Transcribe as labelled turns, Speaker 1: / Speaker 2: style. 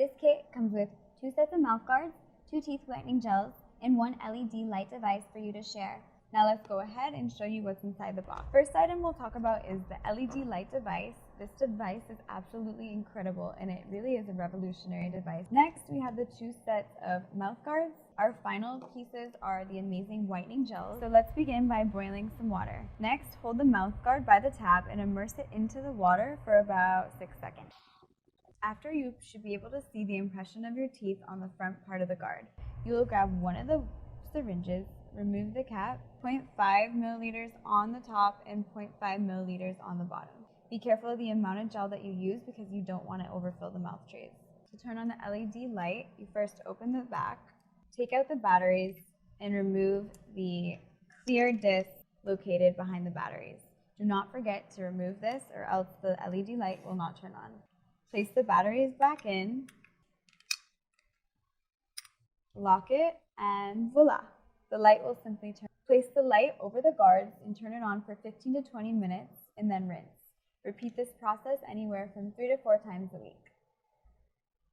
Speaker 1: This kit comes with 2 sets of mouth guards, 2 teeth whitening gels, and 1 LED light device for you to share. Now let's go ahead and show you what's inside the box. First item we'll talk about is the LED light device. This device is absolutely incredible and it really is a revolutionary device. Next, we have the 2 sets of mouth guards. Our final pieces are the amazing whitening gels. So let's begin by boiling some water. Next, hold the mouth guard by the tap and immerse it into the water for about 6 seconds. After, you should be able to see the impression of your teeth on the front part of the guard. You will grab one of the syringes, remove the cap, 0.5 milliliters on the top and 0.5 milliliters on the bottom. Be careful of the amount of gel that you use because you don't want to overfill the mouth trays. To turn on the LED light, you first open the back, take out the batteries, and remove the clear disc located behind the batteries. Do not forget to remove this or else the LED light will not turn on. Place the batteries back in, lock it, and voila! The light will simply turn. Place the light over the guards and turn it on for 15 to 20 minutes and then rinse. Repeat this process anywhere from 3 to 4 times a week.